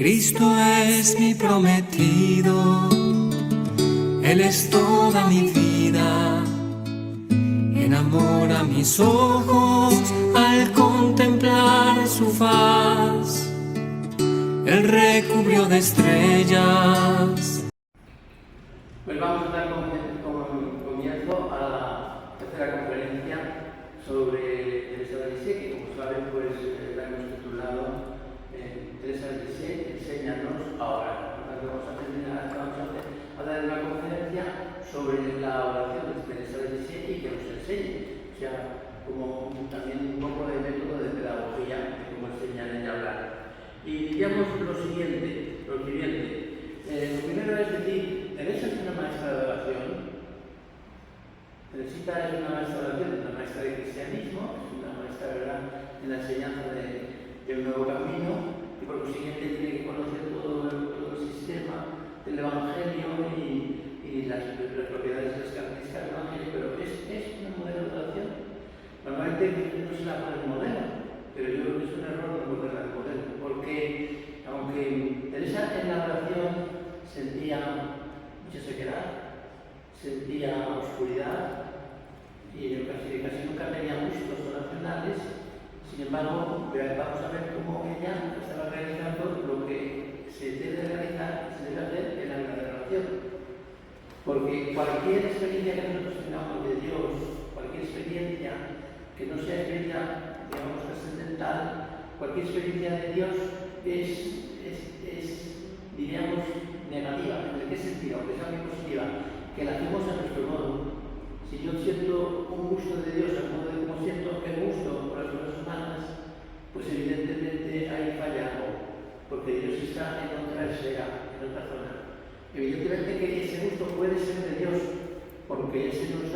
Cristo es mi prometido, Él es toda mi vida. Enamora mis ojos al contemplar su faz, Él recubrió de estrellas. Pues vamos a dar comienzo a la tercera conferencia sobre Teresa de Lisieux, que como saben pues la hemos titulado Teresa de Lisieux, enséñanos a orar. Vamos a dar una conferencia sobre la oración de Teresa de Lisieux y que nos enseñe, o sea, como también un poco de método de pedagogía de cómo enseñar ella a hablar. Y diríamos lo siguiente, lo primero es decir, Teresa es una maestra de oración, Teresita es una maestra de oración, una maestra de cristianismo, es una maestra, ¿verdad?, en la enseñanza de un nuevo camino, y por consiguiente tiene que conocer todo el sistema del Evangelio y las propiedades de las características del Evangelio, pero es un modelo de oración. Normalmente no se la pone el modelo, pero yo creo que es un error no ponerla el modelo, porque aunque Teresa en la oración sentía mucha sequedad, sentía oscuridad y casi nunca tenía gustos oracionales, sin embargo, vamos a ver cómo ella estaba realizando lo que se debe realizar y se debe hacer en la vida de oración. Porque cualquier experiencia que nosotros tengamos de Dios, cualquier experiencia que no sea experiencia, digamos, trascendental, cualquier experiencia de Dios es diríamos, negativa. ¿En qué sentido? Aunque sea muy positiva, que la hacemos a nuestro modo. Si yo siento un gusto de Dios, al modo de cómo siento el gusto por las cosas humanas, pues evidentemente ahí falla algo, porque Dios está en otra esfera, en otra zona. Evidentemente que ese gusto puede ser de Dios, porque Él se nos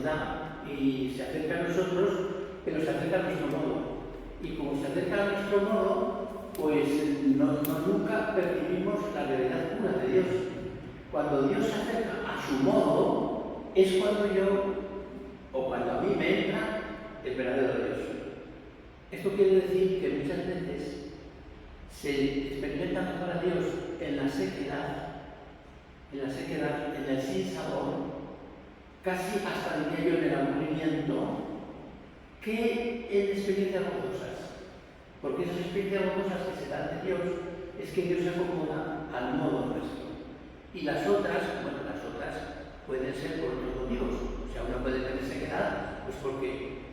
da y se acerca a nosotros, pero se acerca a nuestro modo. Y como se acerca a nuestro modo, pues nunca percibimos la realidad pura de Dios. Cuando Dios se acerca a su modo, es cuando cuando a mí me entra el verdadero Dios. Esto quiere decir que muchas veces se experimenta mejor a Dios en la sequedad, en el sinsabor, casi hasta diría yo en el aburrimiento, que en experiencias gozosas. Porque esas experiencias gozosas que se dan de Dios es que Dios se acomoda al modo nuestro. Y las otras pueden ser por otros motivos. O sea, uno puede tener sequedad, pues porque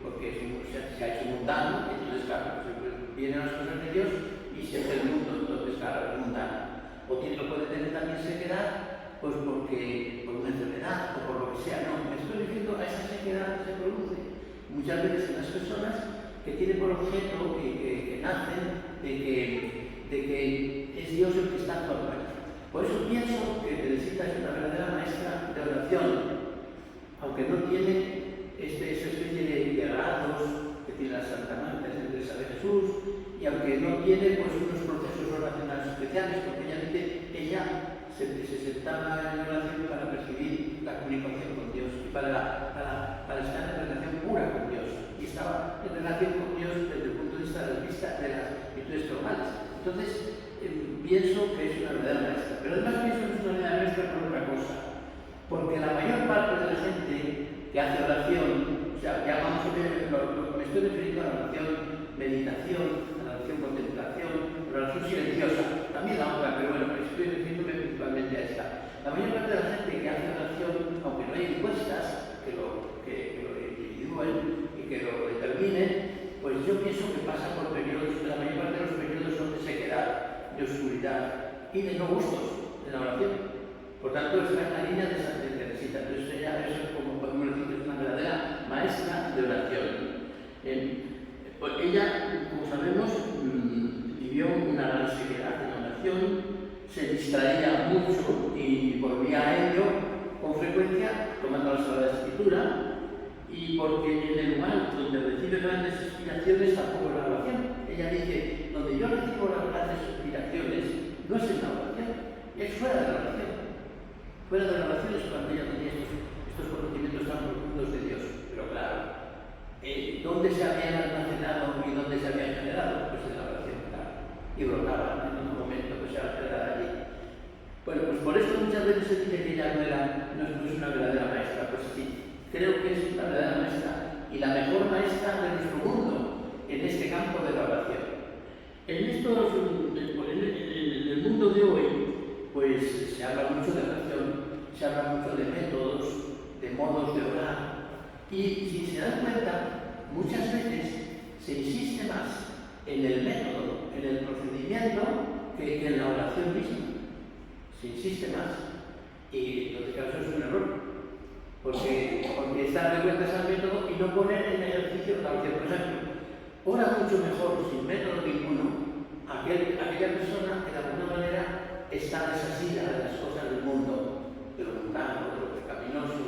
se ha hecho mundano, y entonces, claro, pues vienen las cosas de Dios y se hace el mundo, entonces, claro, es mundano. O puede tener también sequedad, pues por una enfermedad o por lo que sea. No, me estoy refiriendo a esa sequedad que se produce muchas veces en las personas que tienen por objeto que nacen de que es Dios el que está actuando. Por eso pienso que Teresita es una verdadera maestra de oración, aunque no tiene esa especie de grados que tiene la Santa Madre Teresa de Jesús, y aunque no tiene pues unos procesos oracionales especiales, porque ella se sentaba en oración para percibir la comunicación con Dios y para estar en relación pura con Dios, y estaba en relación con Dios desde el punto de vista de las virtudes formales. Entonces, pienso que es una verdadera maestra, pero además pienso que es una verdadera maestra por otra cosa, porque la mayor parte de la gente que hace oración, o sea, ya vamos a ver, me estoy refiriendo a la oración meditación, a la oración contemplación, a la oración silenciosa, también la otra, pero bueno, estoy refiriéndome principalmente a esta. La mayor parte de la gente que hace oración, aunque no hay encuestas que lo individúen y que lo determinen, pues yo pienso que pasa por periodos, la mayor parte de los periodos son de sequedad, de oscuridad y de no gustos en la oración. Por tanto, está en la línea de Santa Teresita. Entonces ella es, como podemos decir, es una verdadera maestra de oración. Pues ella, como sabemos, vivió una gran sequedad en la oración, se distraía mucho y volvía a ello con frecuencia, tomando la Sagrada Escritura, y porque en el lugar donde recibe grandes inspiraciones tampoco es la oración. Ella dice, donde yo recibo las grandes inspiraciones no es en la oración, es fuera de la oración. Fuera de la oración es cuando ella tenía estos conocimientos tan profundos de Dios. Pero claro, ¿dónde se habían almacenado y dónde se habían generado? Pues en la oración, claro. Y brotaban en un momento Bueno, pues por eso muchas veces se dice que ella no es una verdadera maestra. Pues sí, creo que es una verdadera maestra y la mejor maestra de nuestro mundo en este campo de la oración. En el mundo de hoy, pues se habla mucho de oración, se habla mucho de métodos, de modos de orar, y si se dan cuenta, muchas veces se insiste más en el método, en el procedimiento, que en la oración misma. Se insiste más. Y entonces, claro, eso es un error. Porque es darle vueltas al método y no poner en ejercicio la oración. Por ejemplo, ora mucho mejor sin método ninguno aquella persona que de alguna manera está desasida de las cosas del mundo, de lo mundano, de lo pecaminoso,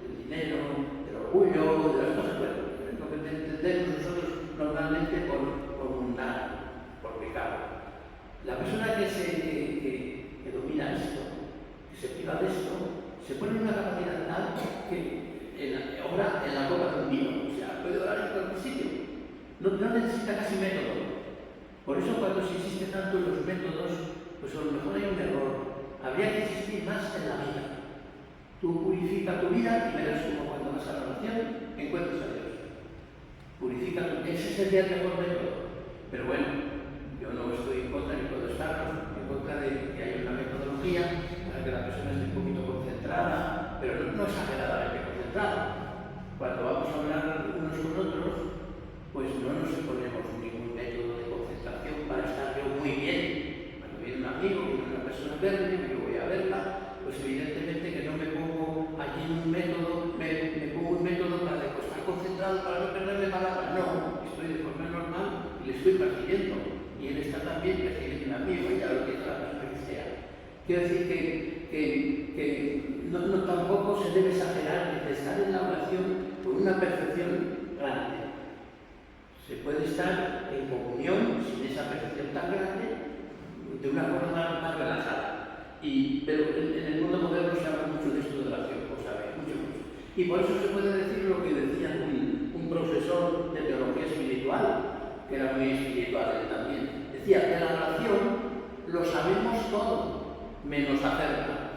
del dinero, del orgullo, de las cosas, bueno, lo que entendemos nosotros normalmente por mundano, por pecado. La persona que domina esto, que se priva de esto, se pone en una capacidad tal que ora en la copa de un vino, o sea, puede orar en cualquier sitio. No necesita casi método. Por eso cuando se insiste tanto en los métodos, pues a lo mejor hay un error. Habría que insistir más en la vida. Tú purifica tu vida y verás cómo cuando vas a la oración encuentras a Dios. Purifica tu vida, ese sería el mejor método. Pero bueno, yo no estoy en contra ni puedo estar en contra de que haya una metodología para que la persona esté un poquito concentrada, pero no exageradamente concentrada. Cuando vamos a hablar unos con otros, pues no nos imponemos ningún método de concentración para estar yo muy bien. Cuando viene un amigo, viene una persona verde, yo voy a verla, pues evidentemente que no me pongo allí un método, me pongo un método para estar concentrado, para no perderle palabras. No, estoy de forma normal y le estoy persiguiendo. Y él está también persiguiendo a mí, o ya lo que es la persona que sea. Quiero decir que no tampoco se debe exagerar de estar en la oración con una perfección grande. Se puede estar en comunión sin esa perfección tan grande, de una forma más relajada. Pero en el mundo moderno se habla mucho de esto de la oración, pues sabéis, mucho. Y por eso se puede decir lo que decía un profesor de teología espiritual, que era muy espiritual él también. Decía que la oración lo sabemos todo, menos hacerla.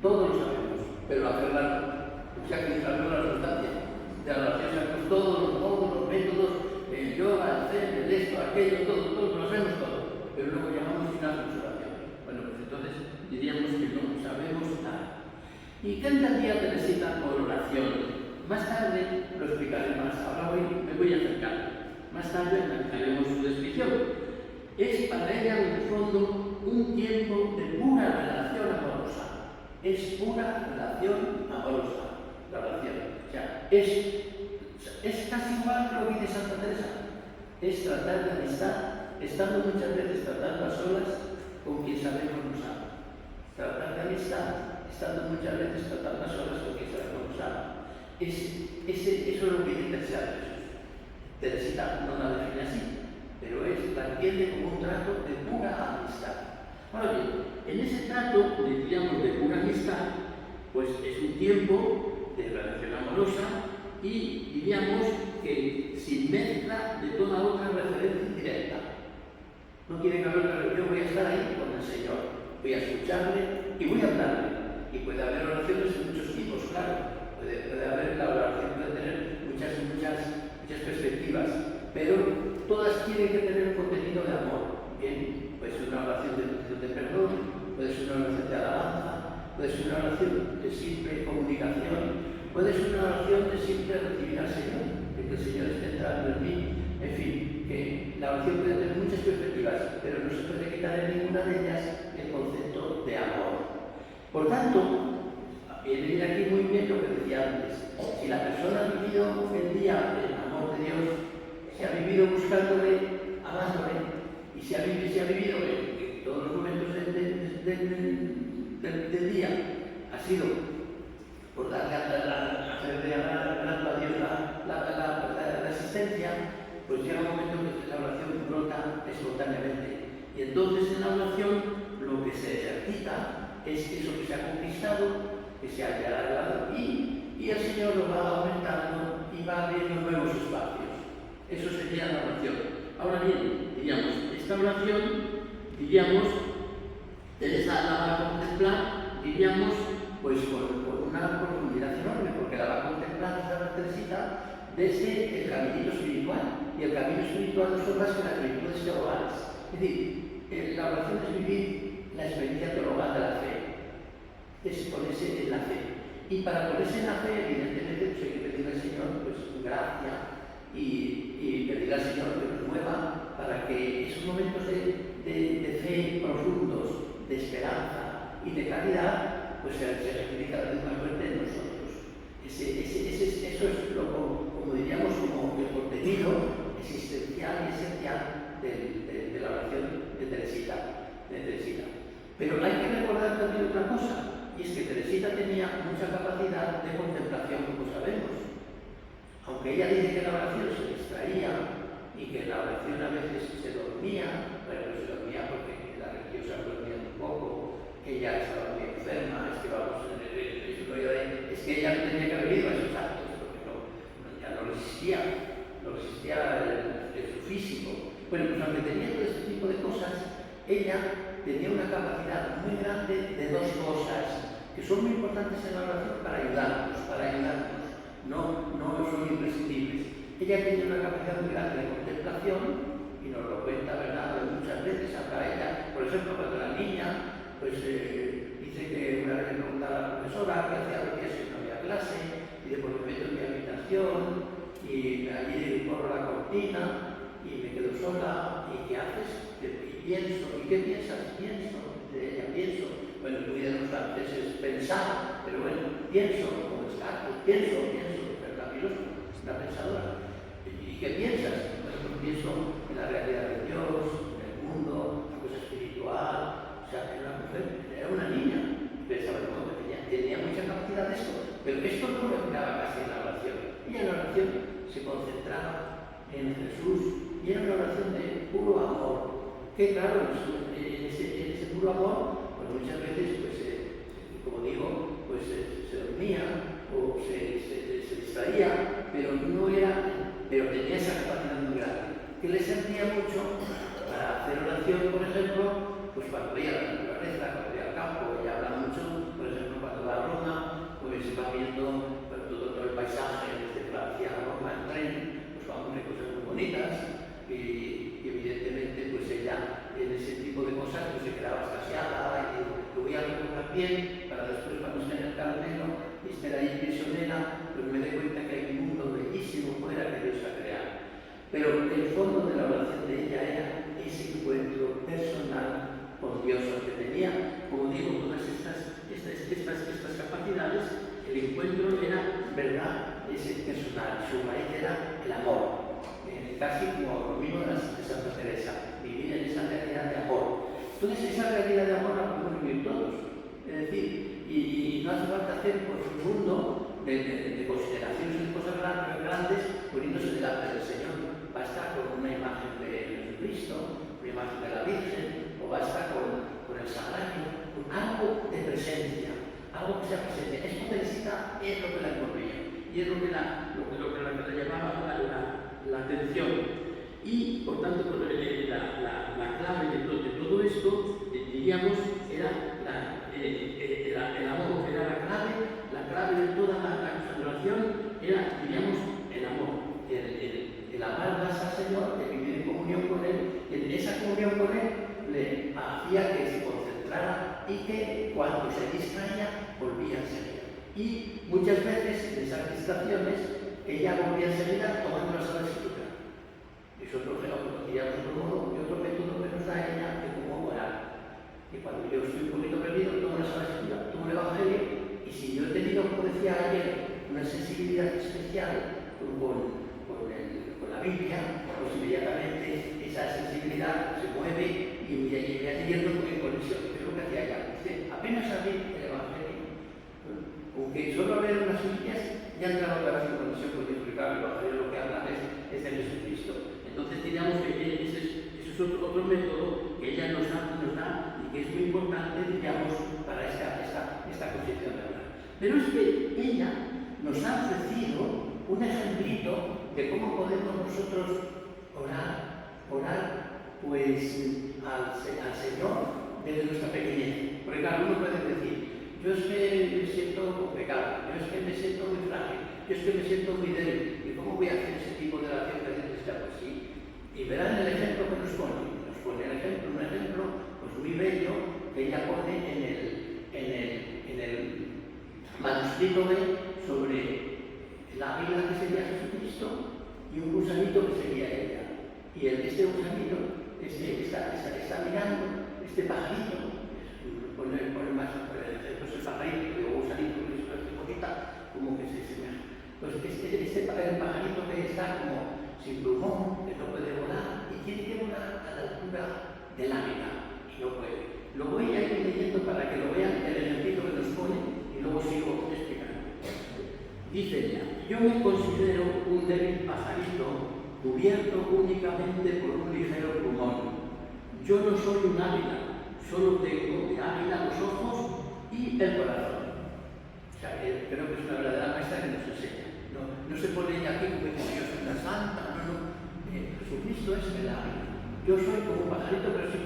Todo lo sabemos, pero hacerla no. O sea que sabemos la sustancia de la oración, sabemos todos los métodos, el yoga, el zen, el esto, aquello, todo, lo sabemos todo, pero luego llamamos sin oración. Bueno, pues entonces diríamos que no sabemos nada. ¿Y qué entendía Teresita por oración? Más tarde lo explicaré más, ahora me voy acercando. Más tarde analizaremos su descripción. Es para ella, en el fondo, un tiempo de pura relación amorosa. Es pura relación amorosa, la oración. O sea, es casi igual que lo que dice Santa Teresa. Es tratar de amistad, estando muchas veces tratando a solas con quien sabemos nos ama. Tratar de amistad, estando muchas veces tratando a solas con quien sabemos nos ama. Eso es lo que dice Teresa de Jesús. Teresita no la define así, pero la entiende como un trato de pura amistad. Ahora bien, en ese trato, diríamos, de pura amistad, pues es un tiempo de relación amorosa y diríamos que sin mezcla de toda otra referencia indirecta. No quiere que hable, yo voy a estar ahí con el Señor, voy a escucharle y voy a hablarle. Y puede haber oraciones de muchos tipos, claro. Puede haber, la oración puede tener muchas perspectivas, pero todas tienen que tener un contenido de amor. Bien, puede ser una oración de perdón, puede ser una oración de alabanza, puede ser una oración de simple comunicación, puede ser una oración de simple recibir al Señor, de que el Señor esté entrando en mí. En fin, que la oración puede tener muchas perspectivas, pero no se puede quitar en ninguna de ellas el concepto de amor. Por tanto, viene aquí muy bien lo que decía antes. Si la persona ha vivido el día del amor de Dios, si ha vivido buscándole, amándole, y si ha vivido en todos los momentos del día, ha sido por darle hacerle agradando a Dios la existencia, pues llega un momento que la oración brota espontáneamente. Y entonces en la oración lo que se ejercita es eso que se ha conquistado, que se ha llegado y el Señor lo va aumentando y va abriendo nuevos espacios. Eso sería la oración. Ahora bien, diríamos, esta oración, diríamos Teresa la va a contemplar, diríamos, pues por una profundidad enorme, porque la va a contemplar Santa Teresita desde el caminito espiritual. Y el camino espiritual no son más que las virtudes teologales. Es decir, la oración es vivir la experiencia teologal de la fe, es ponerse en la fe. Y para ponerse en la fe, evidentemente, pues hay que pedirle al Señor pues, gracia y pedirle al Señor que nos mueva para que esos momentos de fe profundos, de esperanza y de caridad, pues se reflejen cada vez más fuerte en nosotros. Eso es como diríamos, como el contenido existencial y esencial de la oración de Teresita. Pero hay que recordar también otra cosa, y es que Teresita tenía mucha capacidad de contemplación, como sabemos. Aunque ella dice que la oración se distraía y que la oración a veces se dormía, bueno, se dormía porque la religiosa dormía un poco, ella estaba muy enferma, es que ella no tenía que haber ido a esos actos, porque ya no resistía su físico. Bueno, pues aunque tenía todo este tipo de cosas, ella tenía una capacidad muy grande de dos cosas que son muy importantes en la oración para ayudarnos. No son imprescindibles. Ella tenía una capacidad muy grande de contemplación, y nos lo cuenta, ¿verdad? Muchas veces habla ella, por ejemplo, cuando la niña, pues dice que una vez le preguntaba a la profesora que hacía los días que no había clase, y después me meto en mi habitación, y allí corro la cortina, y me quedo sola, ¿y qué haces? Y pienso, ¿y qué piensas? Pienso. Bueno, tú ya los franceses pensar, pero bueno, pienso, como Descartes, pienso, pero la filósofa, la pensadora. ¿Y qué piensas? Bueno, pues pienso en la realidad de Dios, en el mundo, la cosa espiritual. O sea, era una niña, pensaba que tenía mucha capacidad de esto, pero esto no lo miraba casi en la oración. Ella en la oración se concentraba en Jesús y era una oración de puro amor. Que claro, en ese puro amor, pues muchas veces, pues, como digo, pues se dormía o se distraía, pero tenía esa capacidad muy grande, que le servía mucho para hacer oración, por ejemplo, pues cuando veía la naturaleza, cuando veía el campo. Ella habla mucho, por ejemplo, cuando va a Roma, pues va viendo pues, todo el paisaje desde Francia a Roma en tren, pues va a ver cosas muy bonitas, y evidentemente pues ella en ese tipo de cosas pues se quedaba extasiada y digo, lo voy a recordar bien para después cuando esté en el Carmelo y esté ahí prisionera, pues me dé cuenta que hay un mundo bellísimo fuera que Dios ha creado. Pero el fondo de la oración de ella era ese encuentro personal con Dios, que tenía, como digo, todas estas capacidades. El encuentro era, ¿verdad?, ese personal, su raíz era el amor. Casi como lo mismo de Santa Teresa, vivir en esa realidad de amor. Entonces esa realidad de amor la podemos vivir todos. Es decir, y no hace falta hacer pues, un mundo de consideraciones de cosas grandes poniéndose delante del Señor. Basta con una imagen de Jesucristo, una imagen de la Virgen, o basta con el Sagrario, con algo de presencia, algo que sea presente. Esto Teresita es lo que la envolvía y es lo que la llamaba la atención. Y por tanto la clave de todo esto, diríamos, era el amor, era la clave de toda la consagración era, diríamos, el amor, el amar más al Señor, el vivir en comunión con Él. En esa comunión con Él le hacía que se concentrara y que cuando se distraía volvía enseguida. Y muchas veces en esas distracciones ella volvía enseguida tomando la Sagrada Escritura. Es otro fenómeno, diríamos otro modo, y otro método que nos da ella de cómo orar. Y cuando yo estoy un poquito perdido, tomo la Sagrada Escritura, tomo el Evangelio, y si yo he tenido, como decía ayer, una sensibilidad especial con la Biblia, pues inmediatamente esa sensibilidad se mueve y me adhiero en conexión. Es lo que hacía ella. Dice, apenas abrir el Evangelio, aunque solo leer unas líneas, ya entraba otra vez en conexión con Dios, porque el Evangelio lo que habla es de Jesucristo. Entonces diríamos que ese es otro método que ella nos da y que es muy importante, diríamos, para esta concepción de hablar. Pero es que ella nos ha ofrecido un ejemplito de cómo podemos nosotros orar pues al Señor desde nuestra pequeñez. Porque claro, uno puede decir, yo es que me siento con pecado, yo es que me siento muy frágil, yo es que me siento muy débil. ¿Y cómo voy a hacer ese tipo de oración que dice cristiana? Pues sí. Y verán el ejemplo que nos pone. Nos pone el ejemplo, un ejemplo pues muy bello que ella pone en el manuscrito B sobre el águila que sería Jesucristo y un gusanito que sería ella. Y este gusanito está mirando este pajarito, pone más pues el pajarito, el gusanito, que es una cosita como que se semeja. Pues este pajarito que está como sin plumón, que no puede volar y tiene que volar a la altura del águila y no puede. Lo voy a ir leyendo para que lo vean el ejemplo que nos pone y luego sigo explicando. Dice ella, yo me considero un débil pajarito cubierto únicamente por un ligero plumón. Yo no soy un águila, solo tengo de águila los ojos y el corazón. O sea, creo que es una verdadera maestra que nos enseña. No se pone ella aquí como que yo soy una santa, no. Jesucristo es el águila. Yo soy como un pajarito, pero sí.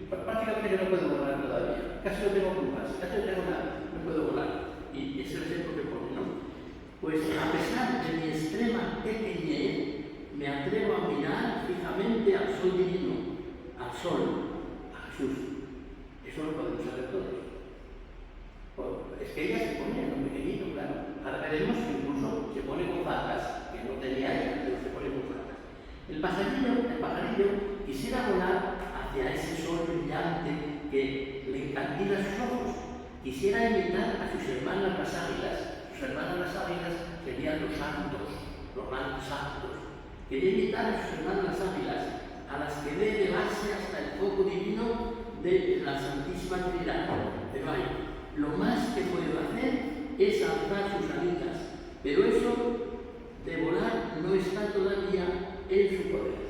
Prácticamente yo no puedo volar todavía. Casi no tengo plumas, casi no tengo nada, no puedo volar. Y ese es el ejemplo que pone, ¿no? Pues a pesar de mi extrema pequeñez, me atrevo a mirar fijamente al sol divino, al sol, a Jesús. Eso lo podemos hacer todos. Es que ella se pone en un pequeñito, claro. Ahora veremos que incluso se pone con patas, que no tenía ella, pero se pone con patas. El pajarillo quisiera volar hacia ese sol brillante que le encandila sus ojos. Quisiera imitar a sus hermanas las águilas. Sus hermanas las águilas serían los santos, los grandes santos. Quería imitar a sus hermanas las águilas, a las que ve elevarse hasta el foco divino de la Santísima Trinidad. Pero lo más que puedo hacer es alzar sus alitas, pero eso de volar no está todavía en su poder.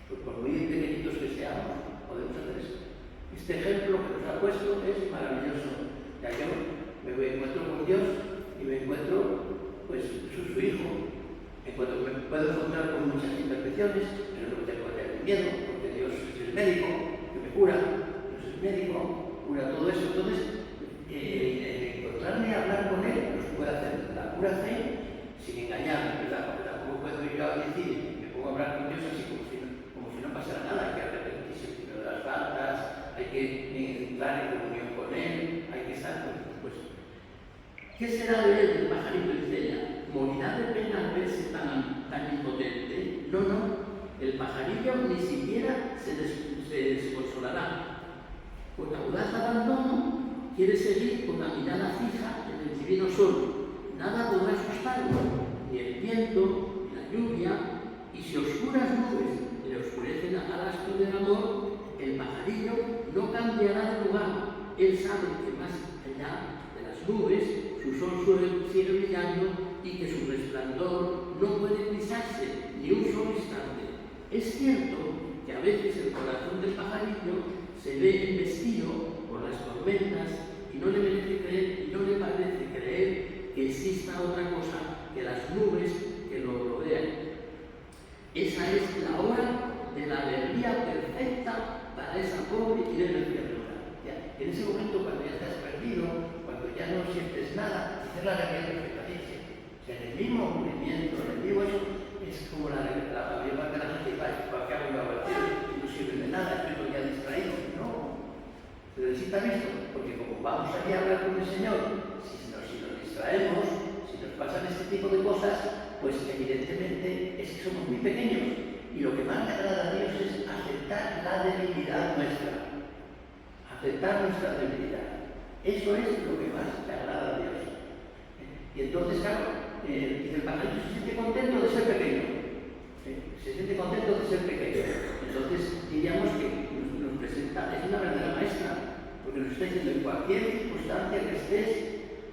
Pues por muy pequeñitos que seamos, podemos hacer eso. Este ejemplo que nos ha puesto es maravilloso. Ya yo me encuentro con Dios y me encuentro, pues, su hijo. Me puedo encontrar con muchas imperfecciones, pero no tengo que tener miedo, porque Dios es el médico que me cura. Dios es el médico, cura todo eso. Entonces, encontrarme a hablar con él nos puede hacer la pura fe sin engañarme, ¿verdad? Porque tampoco puedo ir a decir, me pongo a hablar con Dios así como si no pasara nada. Hay que arrepentirse de las faltas, hay que entrar en comunión con él, hay que estar pues. ¿Qué será de él, el pajarito? Dice ella. ¿Morirá de pena al verse tan impotente? No. El pajarillo ni siquiera se desconsolará. Con audaz abandono quiere seguir con la mirada fija en el divino sol. Nada podrá asustarlo, ni el viento, ni la lluvia, y si oscuras nubes le oscurecen al astro del amor, el pajarillo no cambiará de lugar. Él sabe que más allá de las nubes su sol sigue brillando y que su resplandor no puede pisarse ni un solo instante. Es cierto que a veces el corazón del pajarillo se ve investido por las tormentas y no le parece creer que exista otra cosa que las nubes que lo rodean. Esa es la hora de la alegría perfecta para esa pobre y débil criatura. En ese momento, cuando ya estás perdido, cuando ya no sientes nada, esa es la alegría perfecta. En el mismo movimiento, en el mismo eso, es como la mayor parte de la gente va, ¿para qué hago yo oración? No sirve de nada, estoy ya distraído. No, se necesita esto, porque como vamos aquí a hablar con el Señor, si nos distraemos, si nos pasan este tipo de cosas, pues evidentemente es que somos muy pequeños y lo que más le agrada a Dios es aceptar la debilidad nuestra, aceptar nuestra debilidad. Eso es lo que más le agrada a Dios. Y entonces, claro, el pajarito se siente contento de ser pequeño. Se siente contento de ser pequeño. Entonces, diríamos que nos presenta, es una verdadera maestra, porque nos está diciendo en cualquier circunstancia que estés,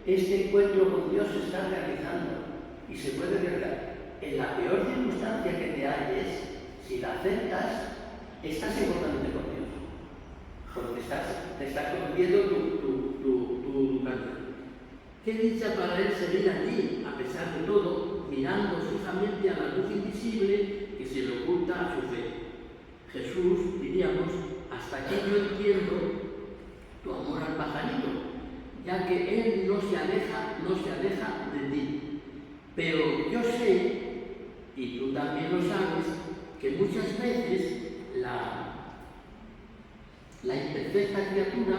este encuentro con Dios se está realizando y se puede realizar. En la peor circunstancia que te halles, si la aceptas, estás encontrándote con Dios. Porque te estás conociendo tu canto. Qué dicha para él seguir allí, a pesar de todo, mirando fijamente a la luz invisible que se le oculta a su fe. Jesús, diríamos, hasta hasta aquí yo entiendo tu amor al pajarito, ya que él no se aleja de ti. Pero yo sé, y tú también lo sabes, que muchas veces la imperfecta criatura,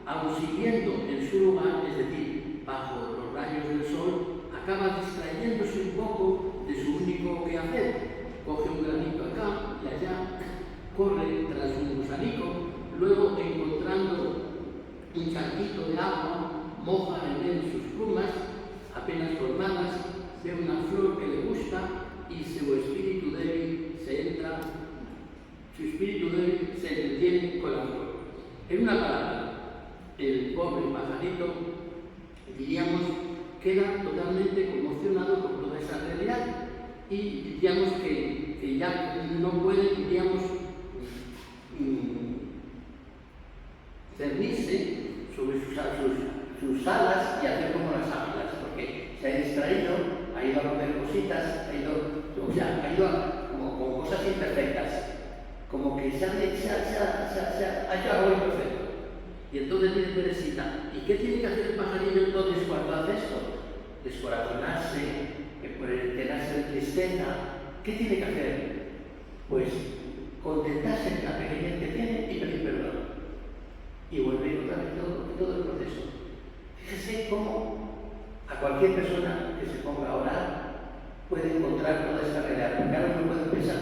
aun siguiendo en su lugar, es decir, bajo los rayos del sol, acaba distrayéndose un poco de su único quehacer. Coge un granito acá y allá, corre tras un gusanico, luego encontrando un charquito de agua, moja en él sus plumas apenas formadas, ve una flor que le gusta y su espíritu débil se entretiene con la flor. En una palabra, el pobre pajarito, diríamos, queda totalmente conmocionado por toda esa realidad y diríamos que ya no puede, diríamos, cernirse sobre sus alas y hacer como las águilas, porque se ha distraído, ha ido a comer cositas, ha ido como con cosas imperfectas, como que se ha hecho algo imperfecto. Y entonces dice Teresita, ¿y qué tiene que hacer el pajarillo entonces cuando hace esto? Descorazonarse, llenarse de tristeza. ¿Qué tiene que hacer? Pues contentarse en la pequeñez que tiene y pedir perdón. Y volver otra vez todo el proceso. Fíjese cómo a cualquier persona que se ponga a orar puede encontrar toda esta realidad. Porque ahora uno puede pensar,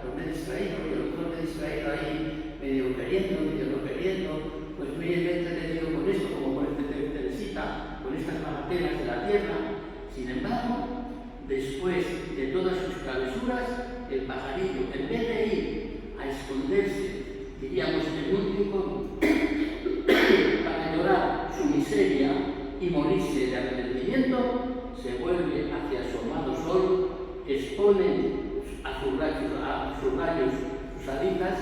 pues me he distraído, yo no me he distraído ahí, medio queriendo, medio no queriendo, pues me he entretenido con esto, como con este Teresita, con estas bagatelas de la tierra. Sin embargo, después de todas sus travesuras, el pajarillo, en vez de ir a esconderse, diríamos, en un rincón para llorar su miseria y morirse de arrepentimiento, se vuelve hacia su amado sol, expone a sus rayos sus alitas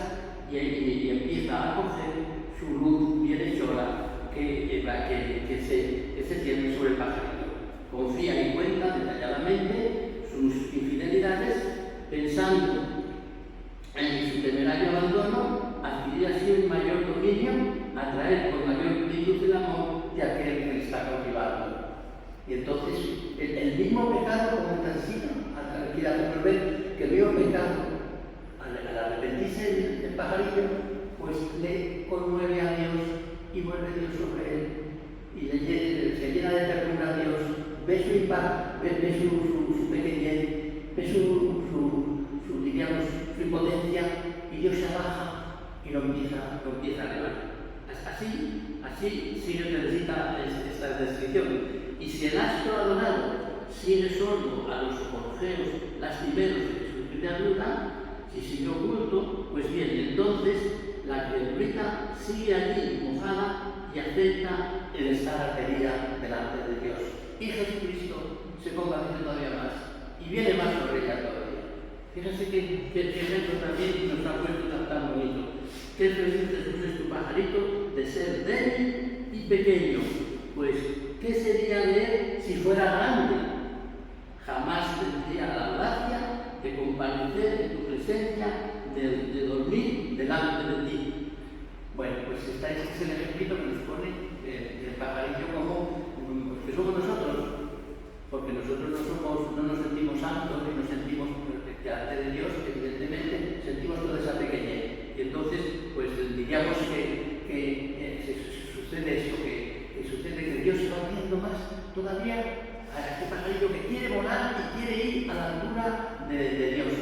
y empieza a coger su luz bienhechora que se tiene sobre el pajarito. Confía y cuenta detalladamente sus infidelidades, pensando en su temerario abandono, adquirir así un mayor dominio, atraer con mayor plenitud el amor de aquel que le está cautivando. Y entonces, el mismo pecado, como el Tansino, quiere hacernos ver que el mismo pecado, al arrepentirse el pajarillo, pues le conmueve a Dios y vuelve Dios sobre él. Y se llena de ternura a Dios, ve su impar, ve su pequeñez, ve diríamos, su impotencia, y Dios se abaja y lo empieza a elevar. Así sigue Teresita esta descripción. Y si el astro adorado sigue sordo a los gorjeos lastimeros de su criatura, si sigue oculto, pues bien, entonces la criaturita sigue allí mojada y acepta el estar atenida delante de Dios. Y Jesucristo se compadece todavía más y viene más sobre ella todavía. Fíjense que ejemplo también nos ha puesto tan bonito. ¿Qué feliz Jesús es tu pajarito de ser débil y pequeño? Pues, ¿qué sería de él si fuera grande? Jamás tendría la gracia de comparecer en tu presencia, de dormir delante de ti. Bueno, pues este es el ejemplito que nos pone el pajarillo como que somos nosotros, porque nosotros no nos sentimos santos ni nos sentimos delante de Dios, evidentemente sentimos toda esa pequeñez. Y entonces, pues diríamos que sucede esto, que sucede que Dios se va viendo más todavía a este pajarillo que quiere volar y quiere ir a la altura de Dios.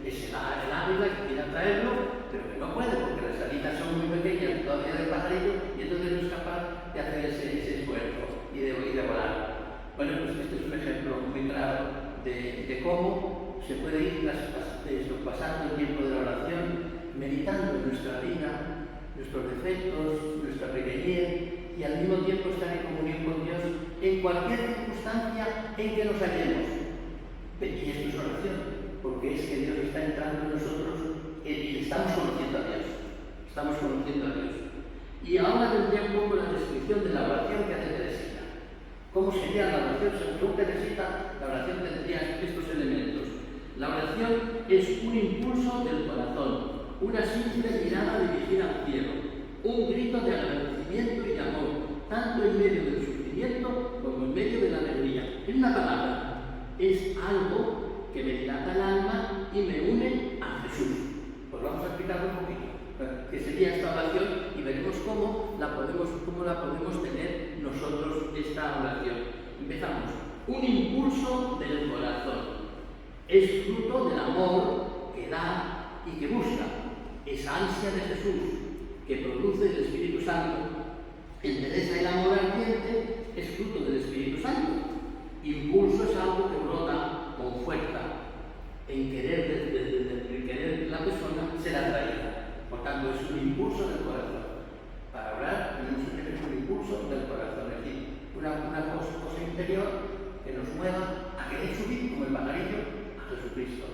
Es el águila que quiere atraerlo, pero que no puede porque las alitas son muy pequeñas todavía del pajarillo y entonces no es capaz de hacer ese esfuerzo y de volar. Bueno, pues este es un ejemplo muy claro de cómo se puede ir pasando el tiempo de la oración, meditando en nuestra vida, nuestros defectos, nuestra pequeñez, y al mismo tiempo estar en comunión con Dios en cualquier circunstancia en que nos hallemos. Y esto es oración, porque es que Dios está entrando en nosotros y estamos conociendo a Dios. Estamos conociendo a Dios. Y ahora tendría un poco la descripción de la oración que hace Teresita. ¿Cómo sería la oración? Según Teresita, la oración tendría estos elementos. La oración es un impulso del corazón, una simple mirada dirigida al cielo, un grito de agradecimiento y de amor, tanto en medio del sufrimiento como en medio de la alegría. En una palabra, es algo que me dilata el alma y me une a Jesús. Pues vamos a explicarlo un poquito, que sería esta oración, y veremos cómo la podemos tener nosotros esta oración. Empezamos. Un impulso del corazón. Es fruto del amor que da y que busca. Esa ansia de Jesús que produce el Espíritu Santo. Endereza el amor ardiente, es fruto del Espíritu Santo. Impulso es algo que brota con fuerza en querer que la persona sea atraída. Por tanto, es un impulso del corazón. Para orar tenemos que tener un impulso del corazón, es decir, una cosa interior que nos mueva a querer subir como el pajarillo a Jesucristo,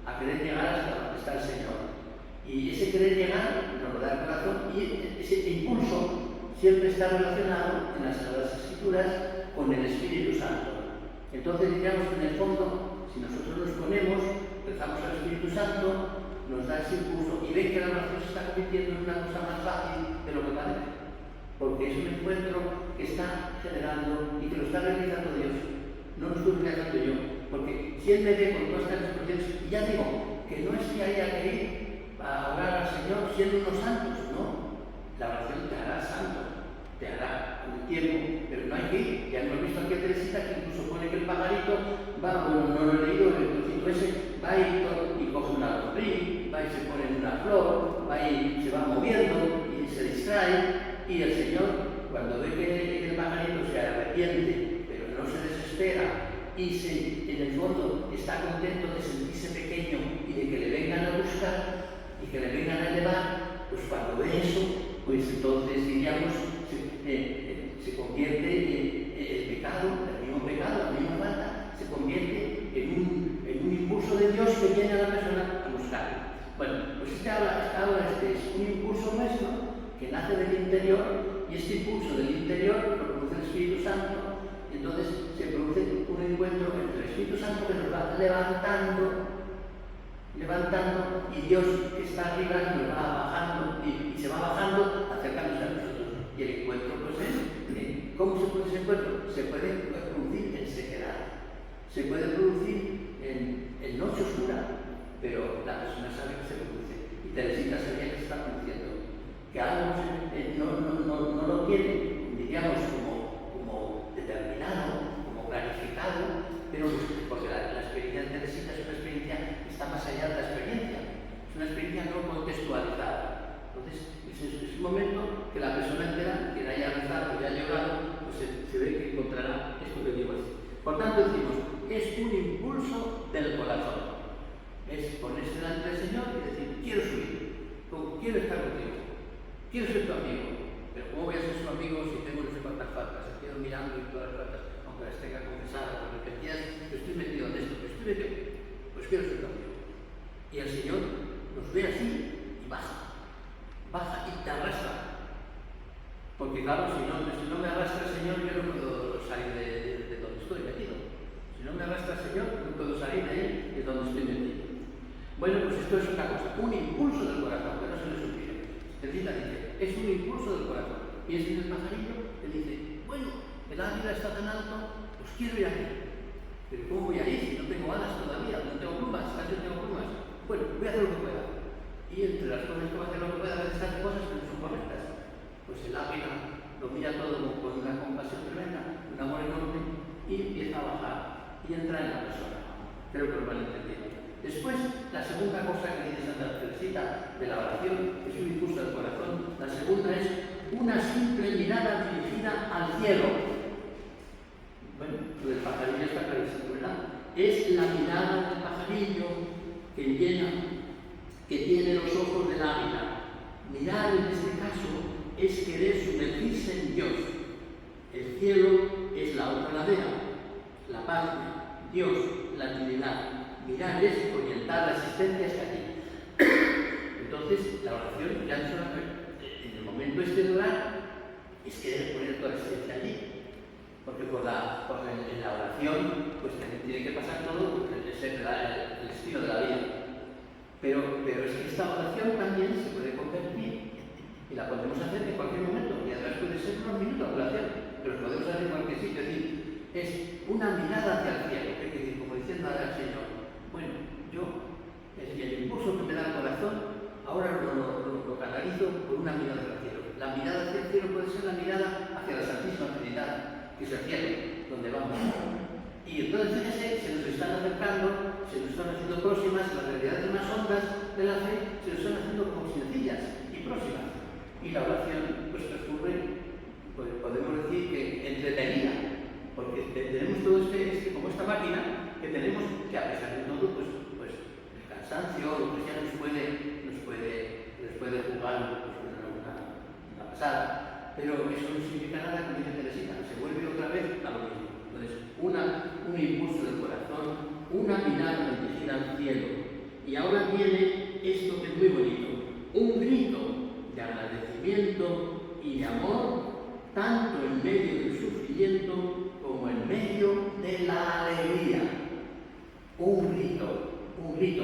a querer llegar hasta donde está el Señor. Y ese querer llegar nos lo da el corazón, y ese impulso siempre está relacionado en las Sagradas Escrituras con el Espíritu Santo. Entonces, digamos, en el fondo, si nosotros nos ponemos, rezamos al Espíritu Santo, nos da ese impulso y ven que la oración se está convirtiendo en una cosa más fácil de lo que parece, porque es un encuentro que está generando y que lo está realizando Dios. No lo estoy realizando yo, porque si Él me ve con todas estas expresiones, y ya digo, que no es que haya que ir a orar al Señor siendo unos santos, no. La oración te hará santo, te hará con el tiempo, pero no hay que ir. Ya hemos visto aquí a Teresita que incluso pone que el pajarito va, bueno, no lo he leído, el trocito ese, va y coge una lombriz, va y se pone en una flor, va y se va moviendo y se distrae, y el Señor, cuando ve que el pajarito se arrepiente, pero no se desespera, y en el fondo está contento de sentirse pequeño y de que le vengan a buscar y que le vengan a elevar, pues cuando ve eso, pues entonces, diríamos, se convierte el pecado, el mismo pecado, la misma falta, se convierte en un impulso de Dios que viene a la persona a buscar. Bueno, pues esta obra es un impulso nuestro que nace del interior, y este impulso del interior lo produce el Espíritu Santo. Entonces se produce un encuentro entre el Espíritu Santo que nos va levantando, y Dios que está arriba nos va bajando, y se va bajando acercándose a nosotros. Y el encuentro, pues es, ¿cómo se produce ese encuentro? Se puede producir en sequedad, se puede producir en noche oscura, pero la persona sabe que se produce, y Teresita sabía que se está produciendo, que algo no lo tiene, diríamos, como determinado, como planificado, pero porque la experiencia de Teresita es una experiencia que está más allá de la experiencia, es una experiencia no contextualizada. Entonces, es un momento que la persona entera, quien haya rezado, que haya llorado, pues se ve que encontrará esto que digo así. Por tanto, decimos, es un impulso del corazón. Es ponerse delante del Señor y decir, quiero subir, quiero estar contigo, quiero ser tu amigo. Pero ¿cómo voy a ser su amigo si tengo no sé cuántas faltas? Se quedo mirando y todas las faltas, aunque las tenga confesadas o repetidas, pero estoy metido en esto, pues quiero ser tu amigo. Y el Señor nos ve así y baja y te arrastra. Porque claro, si no me arrastra el Señor, yo no puedo salir de donde estoy metido. Si no me arrastra el Señor, no puedo salir de él, de donde estoy metido. Bueno, pues esto es una cosa, un impulso del corazón, que no se les olvide. Teresita dice, es un impulso del corazón. Y es el pajarillo que dice, bueno, el águila está tan alto, pues quiero ir aquí. Pero ¿cómo voy a ir si no tengo alas todavía? No tengo plumas, casi no tengo plumas. Bueno, voy a hacer lo que pueda. Y entre las cosas que va a hacer lo que pueda, a veces hace cosas que no son correctas. Pues el águila lo mira todo con una compasión tremenda, un amor enorme, y empieza a bajar y entra en la persona. Creo que lo van entendiendo. Después, la segunda cosa que dice Santa Teresita de la oración, es un impulso del corazón. La segunda es una simple mirada dirigida al cielo. Bueno, lo del pajarillo está clarísimo, ¿verdad? Es la mirada del pajarillo que tiene los ojos del águila. Mirar en este caso es querer sumergirse en Dios. El cielo es la otra ladera, la patria, Dios, la Trinidad. Mirar es orientar la existencia hacia aquí. Entonces, la oración, ya en el momento este de orar, es querer poner toda la existencia allí. Porque en la oración, pues también tiene que pasar todo el estilo de la vida. Pero es que esta oración también se puede convertir y la podemos hacer en cualquier momento, y además puede ser unos minutos de oración, pero lo podemos hacer en cualquier sitio. Es decir, es una mirada hacia el cielo, que decir, como diciendo al Señor, bueno, yo, el impulso que me da el corazón, ahora lo canalizo por una mirada hacia el cielo. La mirada hacia el cielo puede ser la mirada hacia la Santísima Trinidad, que es el cielo, donde vamos. Y entonces, fíjense, se nos están acercando, se nos están haciendo próximas, las realidades más hondas de la fe se nos están haciendo como sencillas y próximas. Y la oración pues transcurre, pues podemos decir que entretenida, porque tenemos todo como esta máquina que tenemos que, a pesar de todo, pues el cansancio, lo que sea, nos puede jugar pues, una pasada, pero eso no significa nada, como dice Teresita, se vuelve otra vez a lo mismo. Entonces, un impulso del corazón, una mirada dirigida al cielo, y ahora viene esto que es muy bonito, un grito de agradecimiento y de amor, tanto en medio del sufrimiento como en medio de la alegría. Un grito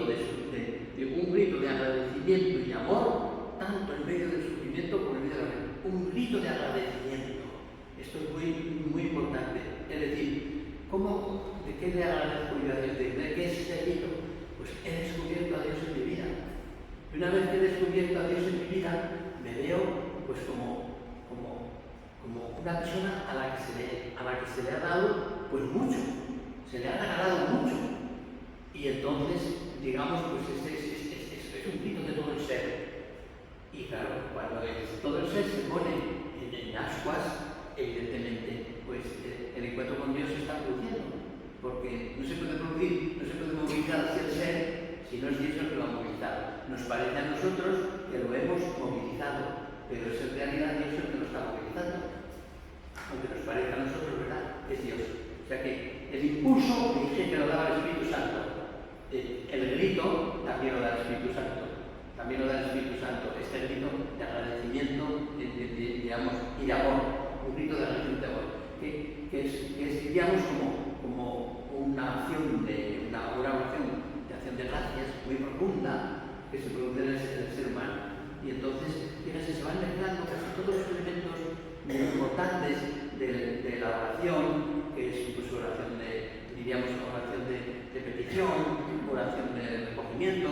de agradecimiento y amor, tanto en medio del sufrimiento como en medio de la alegría. Un grito de agradecimiento. Esto es muy, muy importante. Es decir, ¿de qué le agradezco yo a Dios? ¿De qué es este grito? Pues he descubierto a Dios en mi vida. Y una vez que he descubierto a Dios en mi vida, me veo pues como una persona a la que se le ha dado pues mucho, se le ha regalado mucho. Y entonces, digamos, pues es un grito de todo el ser. Y claro, cuando todo el ser se pone en ascuas, evidentemente, pues el encuentro con Dios se está produciendo. Porque no se puede movilizar hacia el ser si no es Dios el que lo ha movilizado. Nos parece a nosotros que lo hemos movilizado, pero es en realidad Dios el que lo está movilizando. Aunque nos parezca a nosotros, ¿verdad? Es Dios. O sea que el impulso que lo daba el Espíritu Santo. El grito también lo da el Espíritu Santo. También lo da el Espíritu Santo. Este grito de agradecimiento, digamos, y de amor. Un grito de agradecimiento y de amor. Que es digamos, como una oración de acción de gracias muy profunda que se produce en el ser humano. Y entonces, fíjense, se van mezclando casi todos los elementos muy importantes de la oración, que es pues, oración de petición, oración de recogimiento,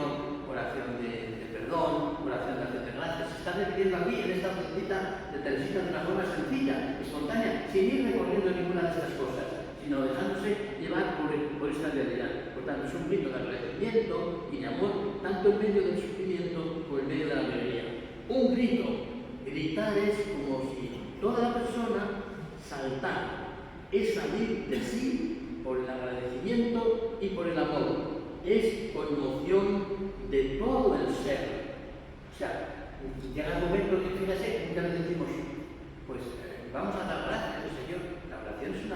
oración de perdón, oración de acción de gracias. Se está repitiendo aquí en esta oracióncita de Teresita de una forma sencilla, espontánea, sin ir recorriendo ninguna de estas cosas, sino dejándose llevar por esta realidad. Por tanto, es un grito de agradecimiento y de amor, tanto en medio del sufrimiento como en medio de la alegría. Un grito. Gritar es como si toda la persona saltara. Es salir de sí por el agradecimiento y por el amor. Es conmoción de todo el ser. O sea, llega el momento que, fíjate, nunca le decimos, pues vamos a dar gracias al Señor. La oración es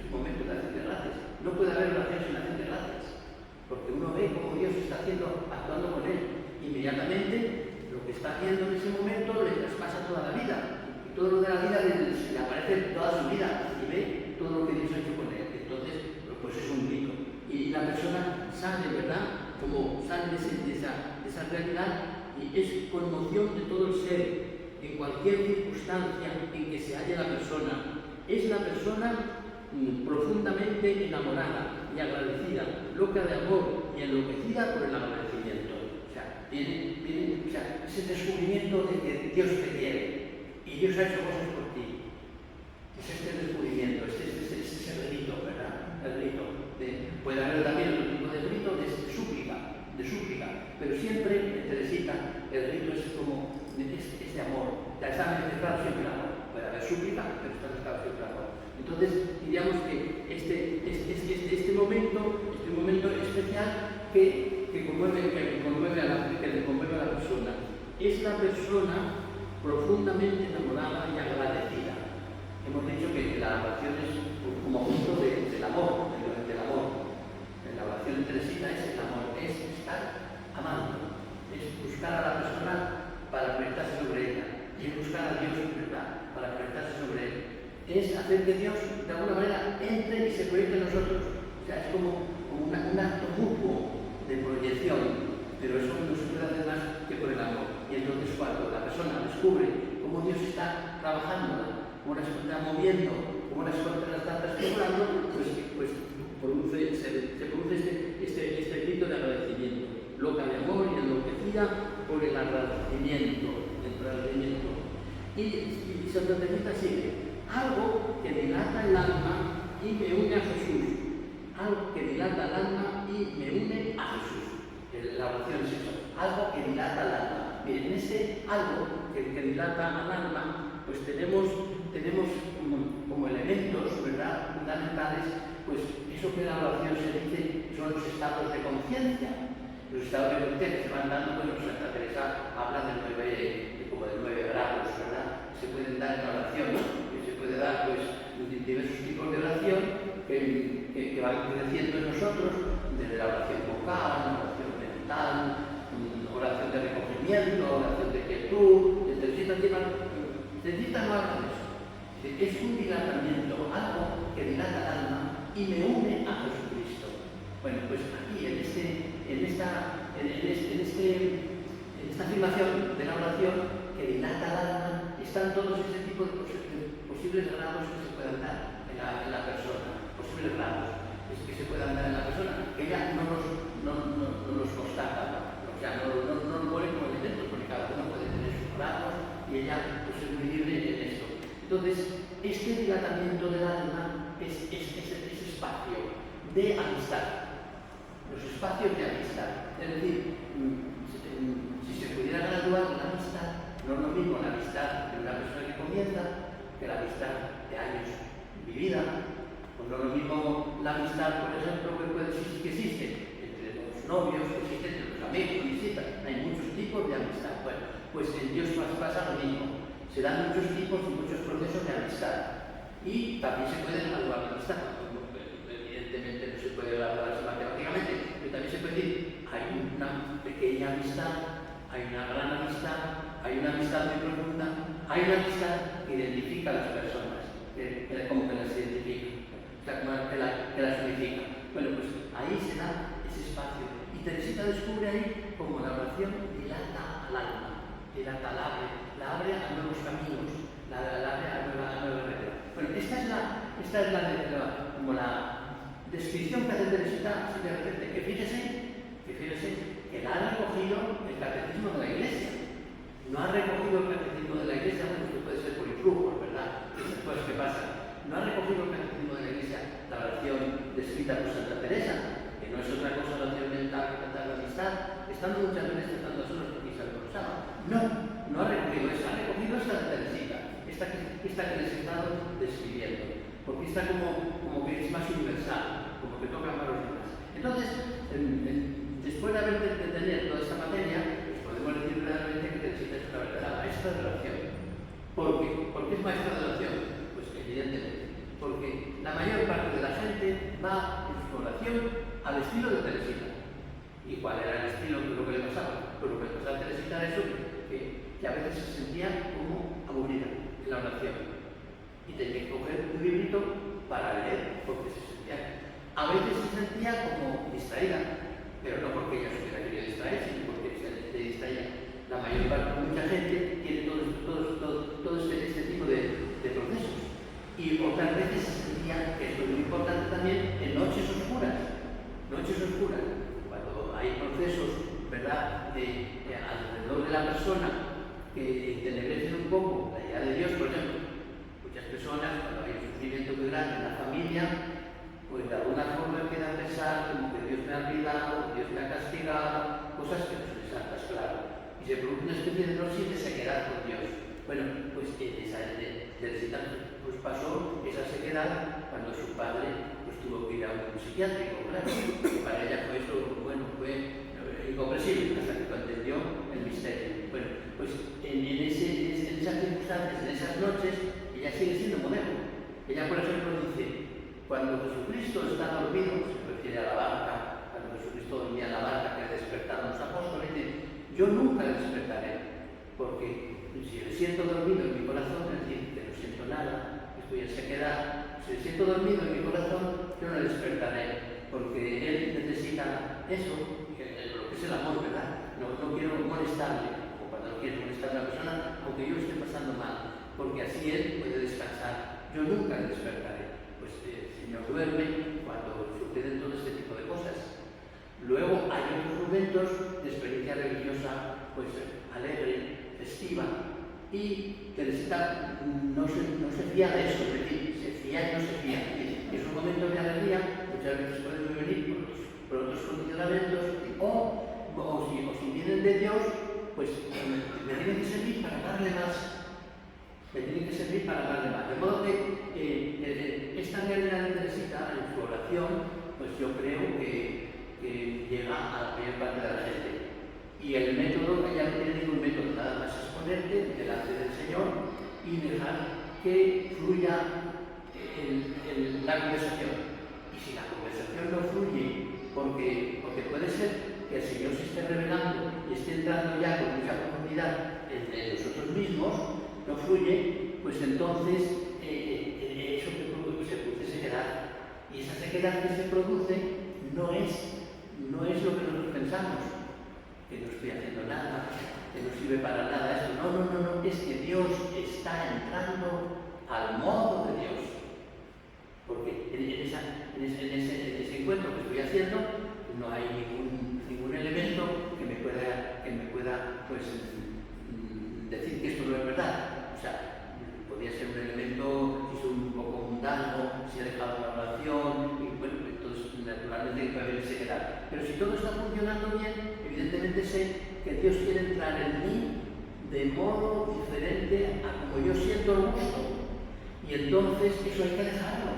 un momento de acción de gracias. No puede haber oración sin acción de gracias, porque uno ve cómo Dios está actuando con él. Inmediatamente, lo que está haciendo en ese momento le traspasa toda la vida. Y todo lo de la vida le aparece toda su vida y ve todo lo que Dios ha hecho con él. Entonces, pues es un grito. Y la persona sale, ¿verdad? Como sale de esa realidad y es conmoción de todo el ser. En cualquier circunstancia en que se halle la persona, es la persona profundamente enamorada y agradecida, loca de amor y enloquecida por el agradecimiento. O sea, ese descubrimiento de que Dios te quiere y Dios ha hecho cosas por ti. Es este descubrimiento, es el grito, ¿verdad? El grito. Puede haber también otro tipo de grito de súplica, pero siempre en Teresita el grito es como este amor. Ya está mezclado siempre el amor. Puede haber súplica, pero está mezclado siempre el amor. Entonces, diríamos que este momento especial que conmueve a la persona, es la persona profundamente enamorada y agradecida. Hemos dicho que la oración es como fruto del amor, del amor. La oración de Teresita es el amor, es estar amando, es buscar a la persona para conectarse sobre ella, y es buscar a Dios, ¿verdad?, para conectarse sobre él. Es hacer que Dios, de alguna manera, entre y se proyecte en nosotros. O sea, es como un acto mutuo de proyección. pero eso no se puede hacer más que por el amor. Y entonces cuando la persona descubre cómo Dios está trabajando, cómo la está moviendo, cómo las cuentas las está transformando, pues se produce este grito de agradecimiento, loca de amor y enloquecida por el agradecimiento. Y Santa Teresita sigue, algo que dilata el alma y me une a Jesús, algo que dilata el alma y me une a Jesús. La oración es eso, algo que dilata el alma. Miren, en este algo que dilata al alma, pues tenemos como elementos, ¿verdad?, fundamentales, pues eso que en la oración se dice son los estados de conciencia. Los estados de conciencia se van dando, bueno, Santa Teresa habla como de 9 grados, ¿verdad?, se pueden dar en la oración, ¿no? Que se puede dar, pues, diversos tipos de oración que van creciendo en nosotros, desde la oración vocal, la oración mental, oración de recogimiento, oración de quietud, Teresita no habla de eso. Es un dilatamiento, algo que dilata el alma y me une a Jesucristo. Bueno, pues aquí, en esta afirmación de la oración que dilata el alma, están todos ese tipo de posibles grados que se puedan dar en la persona, posibles grados que se puedan dar en la persona, que ella no los constata, o sea, no lo pone como elementos, porque cada uno puede tener sus grados y ella pues, es muy libre en esto. Entonces, este dilatamiento del alma es ese espacio de amistad, los espacios de amistad. Es decir, si se pudiera graduar la amistad, no es lo mismo la amistad de una persona que comienza que la amistad de años vivida, pues no es lo mismo la amistad, por ejemplo, que existe entre los novios, que existe entre los amigos, que existe. Hay muchos tipos de amistad. Bueno, pues en Dios pasa lo mismo. Se dan muchos tipos y muchos procesos de amistad. Y también se puede graduar la amistad. Evidentemente no se puede graduar matemáticamente, pero también se puede decir, hay una pequeña amistad, hay una gran amistad, hay una amistad muy profunda, hay una amistad que identifica a las personas, como que las identifica, o sea, que las unifica. Bueno, pues ahí se da ese espacio. Y Teresita descubre ahí como la oración dilata al alma, la abre a nuevos caminos, la abre a nueva realidad. Bueno, esta es la descripción que hace Teresita, de repente, que fíjese que la ha recogido el catecismo de la Iglesia. No ha recogido el catecismo de la Iglesia, bueno, esto puede ser por influjos, ¿verdad? Esas cosas que pasan. No ha recogido el catecismo de la Iglesia la oración descrita por Santa Teresa, que no es otra cosa la oración mental que cantar la amistad, estando muchas veces tratando solos porque se ha no ha recogido esa, ha recogido esta de Teresita, esta que les he estado describiendo, porque está como que es más universal, como que toca más los demás. Entonces, después de haber de tener toda esta materia, pues podemos decir realmente que Teresita es una verdadera maestra de la oración. ¿Por qué? ¿Por qué es maestra de la oración? Pues evidentemente, porque la mayor parte de la gente va en su oración al estilo de Teresita. ¿Y cuál era el estilo? ¿Qué es lo que le pasaba? Pues lo que le pasaba a Teresita era eso, que a veces se sentía como aburrida en la oración. Y tenía que coger un librito para leer, porque se sentía. A veces se sentía como distraída, pero no porque ella se hubiera querido distraer, sino porque se distraía. La mayor parte, mucha gente tiene todo este tipo de procesos. Y otras veces se sentía, que esto es muy importante también, en noches oscuras. Cuando hay procesos, ¿verdad?, alrededor de la persona que entenebrecen un poco la idea de Dios, por ejemplo. Muchas personas, cuando hay un sufrimiento muy grande en la familia, pues de alguna forma queda pensar como que Dios me ha olvidado, Dios me ha castigado, cosas que no son exactas, claro. Y se produce una especie de noche de sequedad con Dios. Bueno, pues Teresita pues pasó esa sequedad cuando su padre pues tuvo que ir a un psiquiátrico, claro. Y para ella fue eso, bueno, fue incomprensible hasta que entendió el misterio. Bueno, pues en esas circunstancias, en esas noches, ella sigue siendo modelo. Ella, por ejemplo, dice, cuando Jesucristo está dormido, se refiere a la barca, cuando Jesucristo dormía en la barca que despertaron los apóstoles, dice, yo nunca le despertaré, porque si le siento dormido en mi corazón, es decir, que no siento nada, estoy en sequedad, si le siento dormido en mi corazón, yo no le despertaré, porque él necesita eso, lo que es el amor, ¿verdad? no quiero molestarle, o cuando no quiero molestar a la persona, aunque yo esté pasando mal, porque así él puede descansar. Yo nunca le despertaré. Pues el Señor duerme cuando suceden todo este tipo de cosas. Luego hay otros momentos de experiencia religiosa, pues alegre, festiva, y Teresita no se fía de eso, es decir, se fía y no se fía. Esos momentos de alegría muchas veces pueden venir por otros condicionamientos, o si vienen de Dios, pues me tienen que servir para darle más. Me tienen que servir para darle más. De modo que esta realidad de Teresita, en su oración, pues yo creo que llega a la mayor parte de la gente. Y el método, ella no tiene ningún método, nada más es ponerte delante del Señor y dejar que fluya la conversación. Y si la conversación no fluye, porque puede ser que el Señor se esté revelando y esté entrando ya con mucha profundidad entre nosotros mismos, no fluye, pues entonces eso que se produce sequedad. Y esa sequedad que se produce no es lo que nosotros pensamos, que no estoy haciendo nada, que no sirve para nada esto. No, es que Dios está entrando al modo de Dios. Porque en ese encuentro que estoy haciendo no hay ningún elemento que me pueda pues, decir que esto no es verdad. O sea, podría ser un elemento, si soy un poco mundano, si he dejado la oración, y bueno, entonces naturalmente puede haber sequedad. Pero si todo está funcionando bien, evidentemente sé que Dios quiere entrar en mí de modo diferente a como yo siento el gusto. Y entonces eso hay que dejarlo,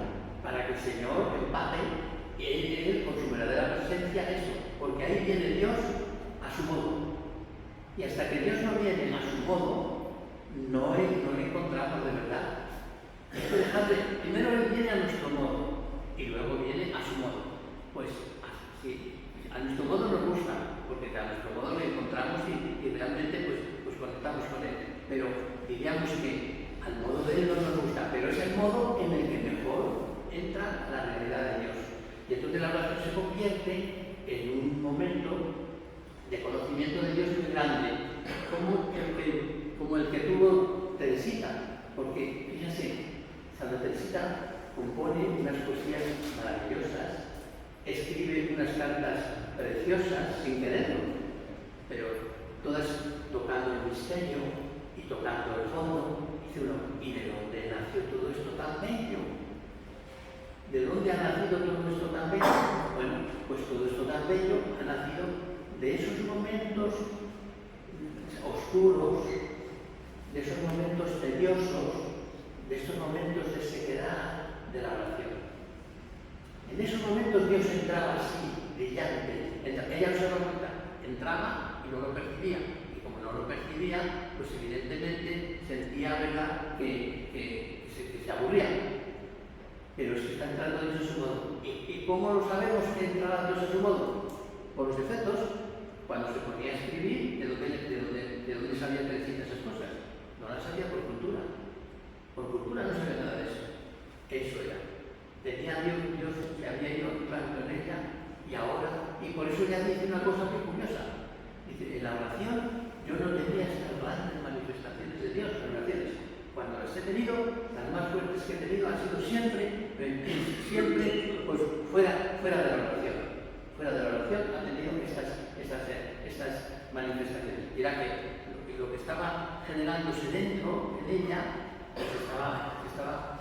para que el Señor empate Él con su verdadera presencia eso, porque ahí viene Dios a su modo. Y hasta que Dios no viene a su modo, no le encontramos de verdad. Hay que dejarle, primero Él viene a nuestro modo y luego viene a su modo. Pues sí, a nuestro modo nos gusta, porque a nuestro modo le encontramos y realmente pues conectamos con Él. Pero diríamos que al modo de Él no nos gusta, pero es el modo en el que mejor entra la realidad de Dios. Y entonces la oración se convierte en un momento de conocimiento de Dios muy grande, como el que tuvo Teresita, porque fíjense, Santa Teresita compone unas poesías maravillosas, escribe unas cartas preciosas sin quererlo, pero todas tocando el misterio y tocando el fondo. Dice uno, ¿y de dónde nació todo esto tan bello? ¿De dónde ha nacido todo esto tan bello? Bueno, pues todo esto tan bello ha nacido de esos momentos oscuros, de esos momentos tediosos, de esos momentos de sequedad de la oración. En esos momentos Dios entraba así, brillante. Ella no se lo cuenta, entraba y no lo percibía. Y como no lo percibía, pues evidentemente sentía, ¿verdad?, que se aburría. Pero es que está entrando Dios a su modo. ¿Y cómo lo sabemos que entraba Dios a su modo? Por los efectos. Cuando se ponía a escribir, ¿de dónde sabía Teresita esas cosas? No las sabía por cultura. Por cultura no sabía nada de eso. Eso era. Tenía Dios se había ido entrando en ella y por eso ella dice una cosa muy curiosa. Dice, en la oración yo no tenía estas grandes manifestaciones de Dios, las oraciones. Cuando las he tenido, las más fuertes que he tenido han sido siempre pues, fuera de la oración. Fuera de la oración ha tenido estas manifestaciones. Y era que lo que estaba generándose dentro, en ella, pues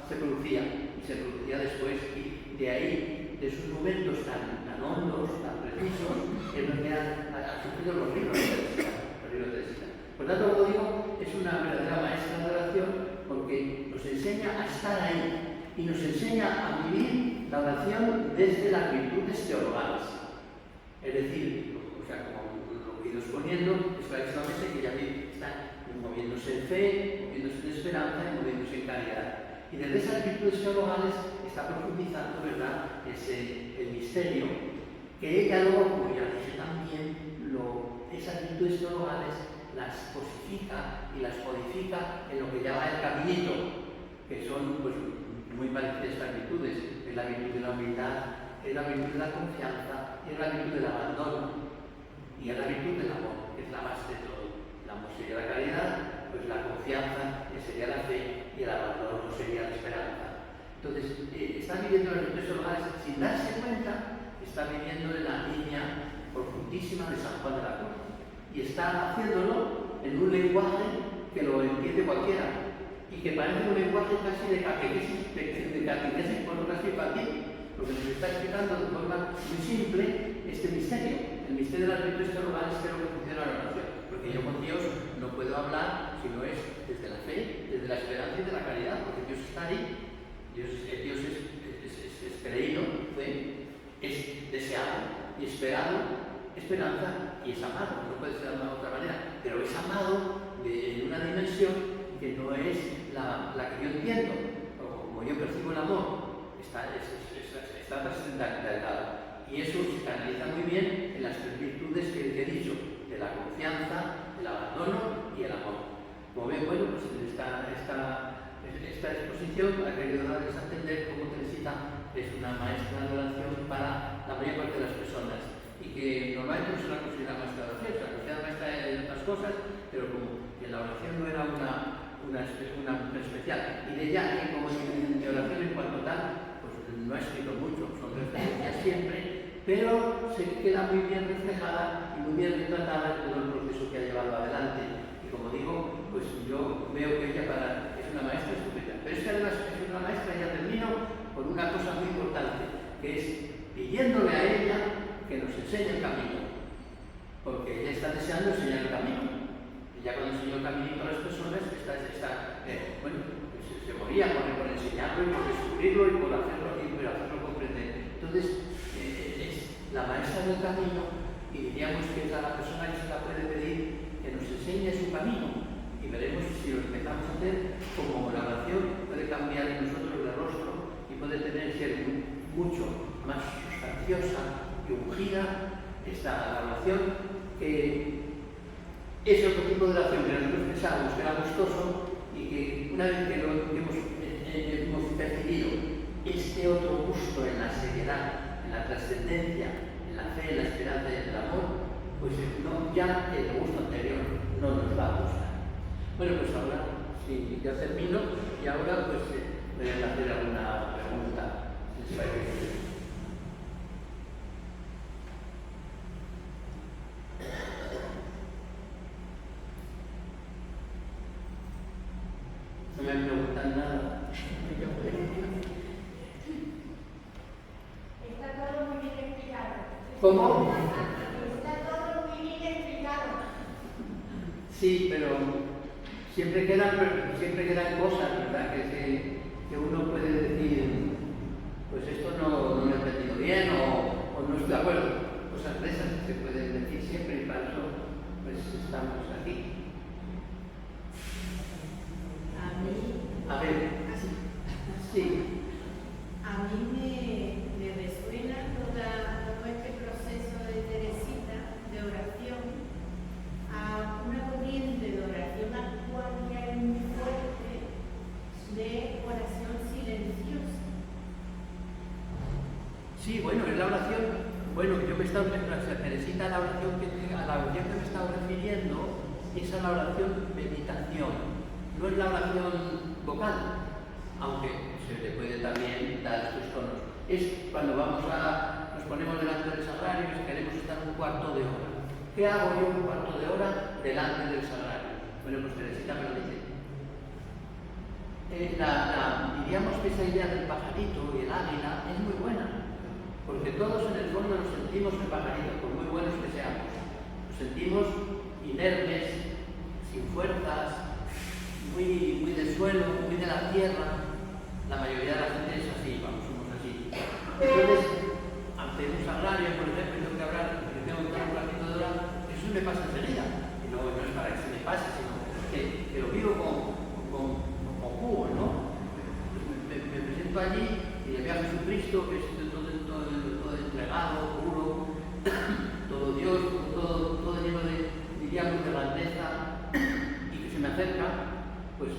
se producía después, y de ahí, de esos momentos tan hondos, tan precisos, es lo que ha surgido los libros de Teresita. Por tanto, como digo, es una verdadera maestra de oración porque nos enseña a estar ahí y nos enseña a vivir la oración desde las virtudes teologales. Es decir, o sea, como lo que he ido exponiendo, es clarísimamente que ya está moviéndose en fe, moviéndose en esperanza y moviéndose en caridad. Y desde esas virtudes teologales está profundizando, ¿verdad?, el misterio, que ella luego, como ya dije también, esas virtudes teologales las cosifica y las codifica en lo que llama el caminito, que son pues, muy parecidas a estas virtudes. Es la virtud de la humildad, es la virtud de la confianza, es la virtud del abandono y es la virtud del amor. que es la base de todo. El amor sería la caridad, pues la confianza sería la fe y el abandono sería la esperanza. Entonces, están viviendo las virtudes orales sin darse cuenta, está viviendo en la línea profundísima de San Juan de la Cruz. Y está haciéndolo en un lenguaje que lo entiende cualquiera y que parece un lenguaje casi de catequesis por casi infantil, porque nos está explicando de forma muy simple este misterio. El misterio de las virtudes teologales es lo que funciona la oración, porque yo con Dios no puedo hablar si no es desde la fe, desde la esperanza y de la caridad, porque Dios está ahí. Dios es creído, fe, es deseado y esperado, esperanza y es amado, no puede ser de otra manera, pero es amado en una dimensión que no es la que yo entiendo, o como yo percibo el amor, está trascendental. Y eso se canaliza muy bien en las tres virtudes que he dicho, de la confianza, el abandono y el amor. Como ven, bueno, pues esta exposición ha querido darles a entender cómo Teresita es una maestra de oración para la mayor parte de las personas y que normalmente no se la considera maestra de oración, se la considera maestra de otras cosas, pero como que la oración no era una especial. Y de ella, como de oración en cuanto tal, pues no ha escrito mucho, son referencias siempre, pero se queda muy bien reflejada y muy bien retratada en todo el proceso que ha llevado adelante. Y como digo, pues yo veo que ella es una maestra estupenda. Pero es que además es una maestra, ya termino, con una cosa muy importante, que es pidiéndole a ella que nos enseñe el camino, porque ella está deseando enseñar el camino. Y ya cuando enseñó el caminito a las personas, se moría por enseñarlo y por descubrirlo y por hacerlo comprender. Entonces, es la maestra del camino y diríamos que es a la persona que se la puede pedir que nos enseñe su camino. Y veremos si lo empezamos a hacer, como la oración puede cambiar en nosotros el rostro y puede ser mucho más sustanciosa y ungida esta oración, que es otro tipo de oración que nosotros pensábamos que era gustoso y que una vez que hemos percibido este otro gusto en la seriedad, en la trascendencia, en la fe, en la esperanza y en el amor, pues ya el gusto anterior no nos va a gustar. Bueno, pues ahora sí, ya termino y ahora pues voy a hacer alguna pregunta. Si les parece. No me preguntan nada. Está todo muy bien explicado. ¿Cómo? Está todo muy bien explicado. Sí, pero siempre quedan cosas, ¿verdad? Que uno puede decir, pues esto no lo he entendido bien o no estoy de acuerdo. Cosas de esas que se pueden decir siempre y para eso pues estamos aquí. A ver, sí. A mí me resuena todo este proceso de Teresita de oración a una corriente de oración actual que hay muy fuerte de oración silenciosa. Sí, bueno, es la oración. Bueno, yo me estaba Teresita, a la oración que me estaba refiriendo es a la oración meditación. No es la oración vocal, aunque se le puede también dar estos tonos. Es cuando nos ponemos delante del sagrario y queremos estar un cuarto de hora. ¿Qué hago yo un cuarto de hora delante del sagrario? Bueno, pues Teresita me lo dice. Diríamos que esa idea del pajarito y el águila es muy buena, porque todos en el fondo nos sentimos el pajarito, por muy buenos que seamos. Nos sentimos inermes, sin fuerzas, muy del suelo, muy de la tierra. La mayoría de la gente es así, somos así. Entonces, ante un sagrario, por ejemplo, tengo que hablar, porque tengo que estar un ratito de hora, eso me pasa enseguida. Y no es para que se me pase, sino que lo vivo con jugo, ¿no? Me presento allí y le veo a Jesucristo, que es todo entregado, puro, todo Dios, todo lleno de grandeza, y que se me acerca, pues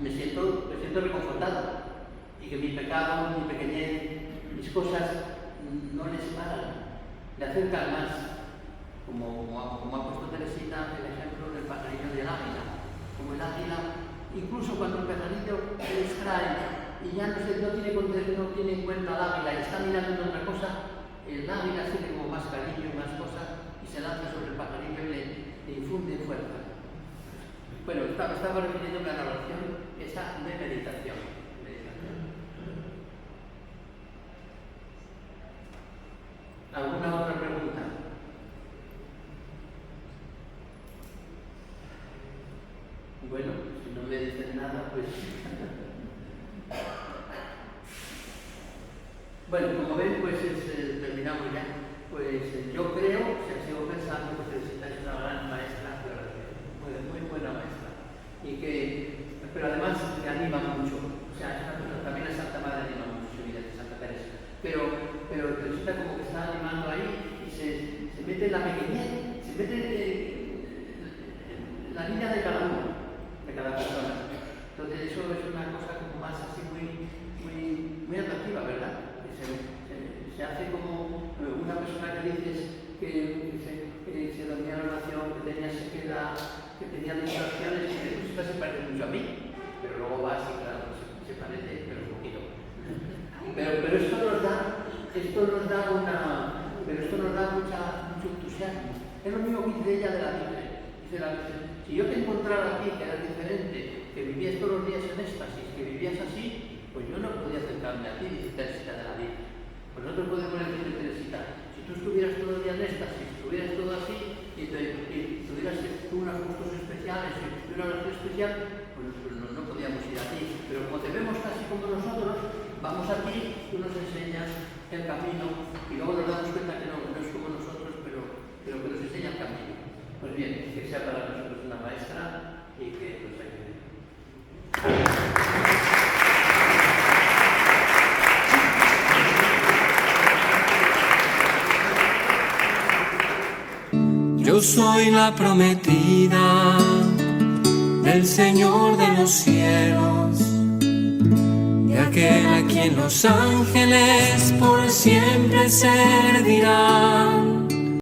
me siento reconfortado y que mi pecado, mi pequeñez, mis cosas no les paran, le acercan más como ha puesto Teresita el ejemplo del pajarillo del águila. Como el águila, incluso cuando el pajarillo se distrae y ya no tiene en cuenta al águila y está mirando en otra cosa, el águila siente como más cariño y más cosas y se lanza sobre el pajarillo y le infunde fuerza. Bueno, estaba refiriéndome a la oración esa de meditación. ¿Alguna otra pregunta? Bueno, si no me dicen nada, pues... Bueno, como ven, pues terminamos ya. Pues yo creo, sigo pensando que Teresita es una gran maestra, muy buena maestra. Pero además me anima mucho. O sea, es una persona, también la Santa Madre anima mucho su vida de Santa Teresa. Pero Teresita como que está animando ahí y se mete en la pequeñez, se mete en la vida de cada uno, de cada persona. Entonces eso es una cosa como más así muy atractiva, ¿verdad? Se hace como una persona que dices que se dormía la oración, que tenía sequedad, que tenía distracciones, y que se parece mucho a mí, pero luego vas y claro, se parece, pero un poquito. Pero esto nos da mucho entusiasmo. Es lo mismo que dice ella de la Virgen. Dice la Virgen, si yo te encontrara a ti que eras diferente, que vivías todos los días en éxtasis, que vivías así, pues yo no podía acercarme a ti, dice Teresita de la Virgen. Pues nosotros podemos decir de Teresita, si tú estuvieras todo el día en éxtasis, estuvieras todo así, y tuvieras tú unos gustos especiales, y una oración especial, pues no podíamos ir a ti. Pero como te vemos casi como nosotros, vamos a ti, tú nos enseñas el camino, y luego nos damos cuenta que no es como nosotros, pero que nos enseña el camino. Pues bien, que sea para nosotros una maestra y que nos ayude. Yo soy la prometida del Señor de los cielos, de aquel a quien los ángeles por siempre servirán.